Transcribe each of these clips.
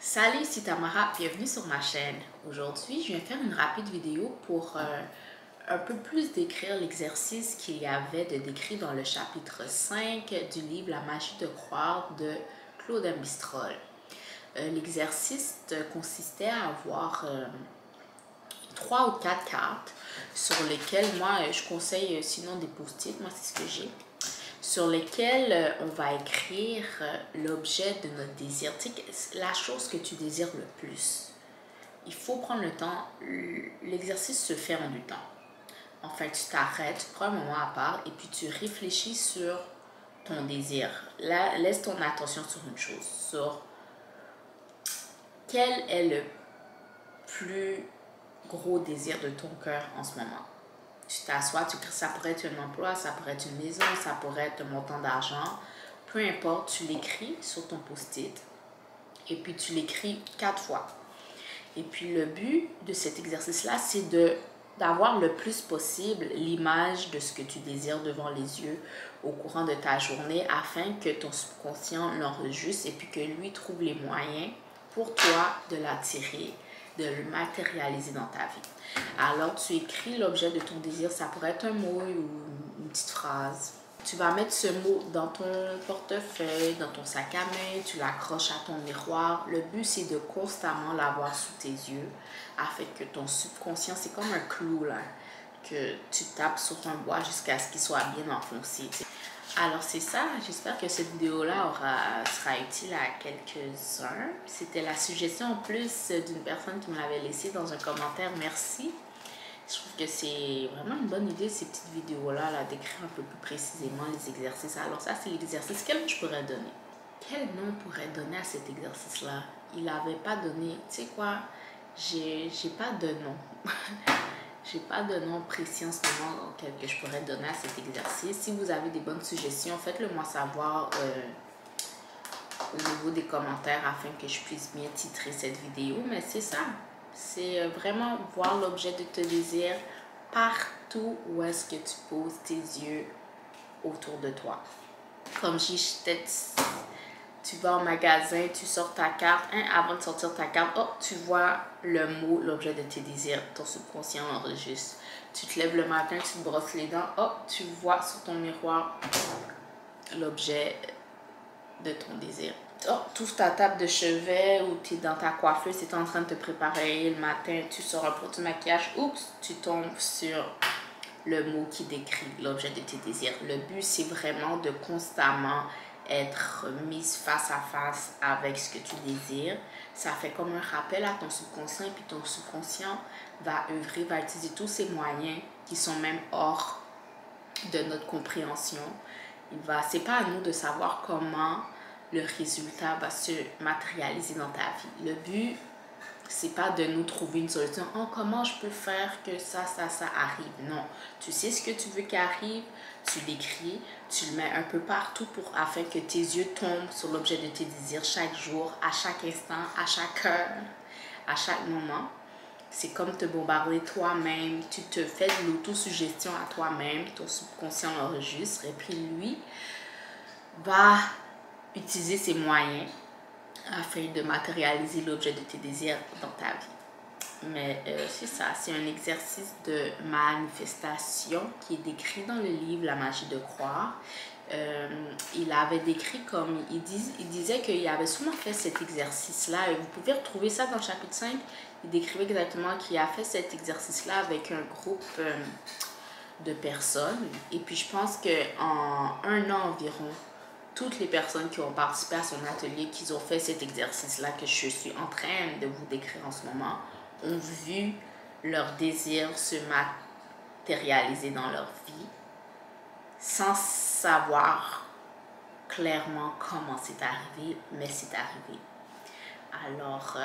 Salut, c'est Tamara, bienvenue sur ma chaîne. Aujourd'hui, je viens faire une rapide vidéo pour un peu plus décrire l'exercice qu'il y avait de décrit dans le chapitre 5 du livre La magie de croire de Claude Mistral. L'exercice consistait à avoir 3 ou 4 cartes sur lesquelles moi je conseille sinon des post-it, moi c'est ce que j'ai, sur lesquels on va écrire l'objet de notre désir, la chose que tu désires le plus. Il faut prendre le temps, l'exercice se fait en du temps. Enfin, tu t'arrêtes, tu prends un moment à part et puis tu réfléchis sur ton désir. Là, laisse ton attention sur une chose, sur quel est le plus gros désir de ton cœur en ce moment. Tu t'assois, ça pourrait être un emploi, ça pourrait être une maison, ça pourrait être un montant d'argent. Peu importe, tu l'écris sur ton post-it et puis tu l'écris 4 fois. Et puis le but de cet exercice-là, c'est d'avoir le plus possible l'image de ce que tu désires devant les yeux au courant de ta journée afin que ton subconscient l'enregistre et puis que lui trouve les moyens pour toi de l'attirer, de le matérialiser dans ta vie. Alors, tu écris l'objet de ton désir. Ça pourrait être un mot ou une petite phrase. Tu vas mettre ce mot dans ton portefeuille, dans ton sac à main, tu l'accroches à ton miroir. Le but, c'est de constamment l'avoir sous tes yeux afin que ton subconscient, c'est comme un clou là, que tu tapes sur ton bois jusqu'à ce qu'il soit bien enfoncé. Alors c'est ça, j'espère que cette vidéo-là sera utile à quelques-uns. C'était la suggestion en plus d'une personne qui me l'avait laissé dans un commentaire. Merci. Je trouve que c'est vraiment une bonne idée ces petites vidéos-là, là, d'écrire un peu plus précisément les exercices. Alors ça, c'est l'exercice. Quel nom je pourrais donner? Quel nom on pourrait donner à cet exercice-là? Il n'avait pas donné. Tu sais quoi? J'ai pas de nom. J'ai pas de nom précis en ce moment auquel que je pourrais donner à cet exercice. Si vous avez des bonnes suggestions, faites-le moi savoir au niveau des commentaires afin que je puisse bien titrer cette vidéo. Mais c'est ça. C'est vraiment voir l'objet de ton désir partout où est-ce que tu poses tes yeux autour de toi. Comme tu vas au magasin, tu sors ta carte, avant de sortir ta carte, oh, tu vois le mot, l'objet de tes désirs, ton subconscient enregistre. Tu te lèves le matin, tu te brosses les dents, oh, tu vois sur ton miroir l'objet de ton désir. Oh, tu ouvres ta table de chevet ou tu es dans ta coiffeuse, tu es en train de te préparer le matin, tu sors un produit de maquillage, oups, tu tombes sur le mot qui décrit l'objet de tes désirs. Le but, c'est vraiment de constamment être mise face à face avec ce que tu désires. Ça fait comme un rappel à ton subconscient et puis ton subconscient va œuvrer, va utiliser tous ces moyens qui sont même hors de notre compréhension. C'est pas à nous de savoir comment le résultat va se matérialiser dans ta vie. Le but, c'est pas de nous trouver une solution. Oh, comment je peux faire que ça arrive? Non. Tu sais ce que tu veux qu'il arrive, tu l'écris, tu le mets un peu partout afin que tes yeux tombent sur l'objet de tes désirs chaque jour, à chaque instant, à chaque heure, à chaque moment. C'est comme te bombarder toi-même. Tu te fais de l'autosuggestion à toi-même. Ton subconscient enregistre et puis lui va utiliser ses moyens afin de matérialiser l'objet de tes désirs dans ta vie. Mais c'est ça, c'est un exercice de manifestation qui est décrit dans le livre La magie de croire. Il avait décrit comme, il disait qu'il avait souvent fait cet exercice-là, et vous pouvez retrouver ça dans le chapitre 5, il décrivait exactement qu'il a fait cet exercice-là avec un groupe de personnes, et puis je pense qu'en un an environ, toutes les personnes qui ont participé à son atelier, qui ont fait cet exercice-là que je suis en train de vous décrire en ce moment, ont vu leur désir se matérialiser dans leur vie sans savoir clairement comment c'est arrivé, mais c'est arrivé. Alors,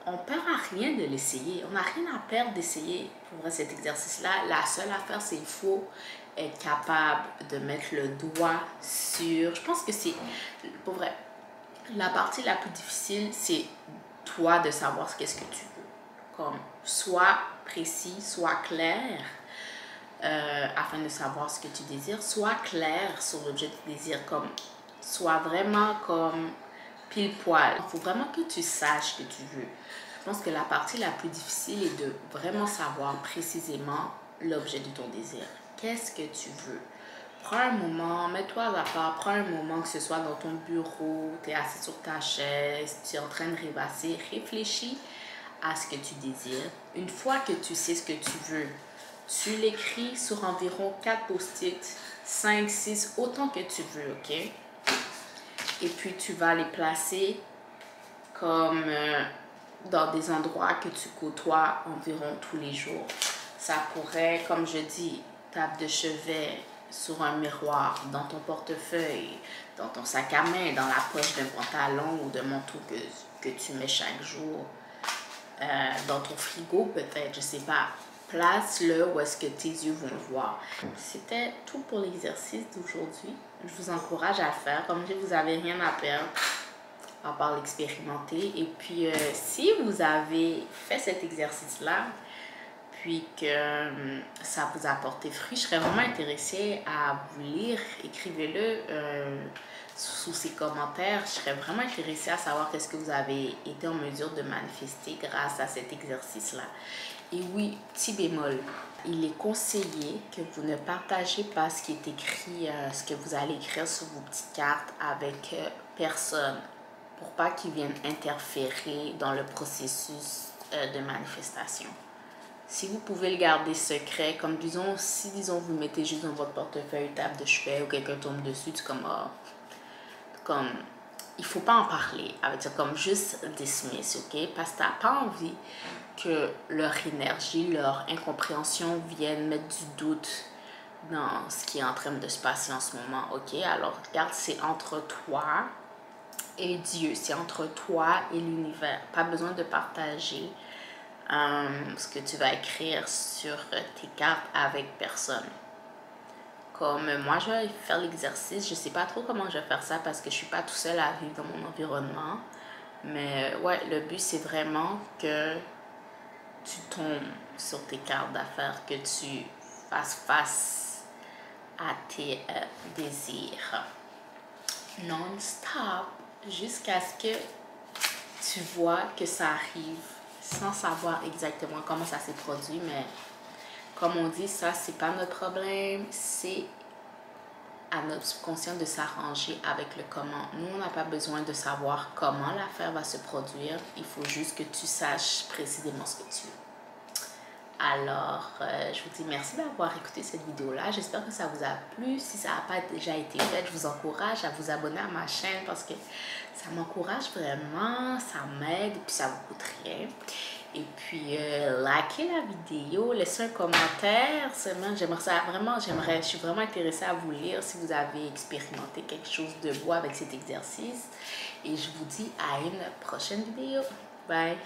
on ne perd à rien de l'essayer. On n'a rien à perdre d'essayer pour cet exercice-là. La seule affaire, c'est qu'il faut être capable de mettre le doigt sur... Je pense que c'est... Pour vrai, la partie la plus difficile, c'est toi de savoir qu'est-ce que tu veux. Comme, sois précis, sois clair afin de savoir ce que tu désires. Sois clair sur l'objet de tes désirs. Comme, sois vraiment comme pile poil. Il faut vraiment que tu saches ce que tu veux. Je pense que la partie la plus difficile est de vraiment savoir précisément l'objet de ton désir. Qu'est-ce que tu veux? Prends un moment, mets-toi à part, prends un moment, que ce soit dans ton bureau, tu es assis sur ta chaise, tu es en train de rêvasser, réfléchis à ce que tu désires. Une fois que tu sais ce que tu veux, tu l'écris sur environ 4 post-it, 5, 6, autant que tu veux, ok? Et puis tu vas les placer comme dans des endroits que tu côtoies environ tous les jours. Ça pourrait, comme je dis, table de chevet, sur un miroir, dans ton portefeuille, dans ton sac à main, dans la poche d'un pantalon ou d'un manteau que tu mets chaque jour, dans ton frigo peut-être, je sais pas. Place-le où est-ce que tes yeux vont le voir. C'était tout pour l'exercice d'aujourd'hui. Je vous encourage à le faire. Comme je dis, vous n'avez rien à perdre à part l'expérimenter. Et puis, si vous avez fait cet exercice-là, puis que ça vous a apporté fruit, je serais vraiment intéressée à vous lire. Écrivez-le sous ces commentaires. Je serais vraiment intéressée à savoir qu'est-ce que vous avez été en mesure de manifester grâce à cet exercice-là. Et oui, petit bémol, il est conseillé que vous ne partagez pas ce qui est écrit, ce que vous allez écrire sur vos petites cartes avec personne, pour pas qu'ils viennent interférer dans le processus de manifestation. Si vous pouvez le garder secret, comme disons, si disons vous le mettez juste dans votre portefeuille, table de chevet ou quelqu'un tombe dessus, c'est comme, comme il faut pas en parler, avec comme juste dismiss, ok? Parce que tu n'as pas envie que leur énergie, leur incompréhension viennent mettre du doute dans ce qui est en train de se passer en ce moment, ok? Alors regarde, c'est entre toi et Dieu, c'est entre toi et l'univers. Pas besoin de partager ce que tu vas écrire sur tes cartes avec personne. Comme moi, je vais faire l'exercice. Je sais pas trop comment je vais faire ça parce que je suis pas tout seul à vivre dans mon environnement. Mais ouais, le but, c'est vraiment que tu tombes sur tes cartes d'affaires, que tu fasses face à tes désirs non-stop jusqu'à ce que tu vois que ça arrive sans savoir exactement comment ça s'est produit, mais comme on dit, ça c'est pas notre problème, c'est à notre subconscient de s'arranger avec le comment. Nous, on n'a pas besoin de savoir comment l'affaire va se produire, il faut juste que tu saches précisément ce que tu veux. Alors, je vous dis merci d'avoir écouté cette vidéo-là. J'espère que ça vous a plu. Si ça n'a pas déjà été fait, je vous encourage à vous abonner à ma chaîne parce que ça m'encourage vraiment, ça m'aide et puis ça vous coûte rien. Et puis, likez la vidéo, laissez un commentaire. Seulement, j'aimerais ça vraiment, je suis vraiment intéressée à vous lire si vous avez expérimenté quelque chose de beau avec cet exercice. Et je vous dis à une prochaine vidéo. Bye!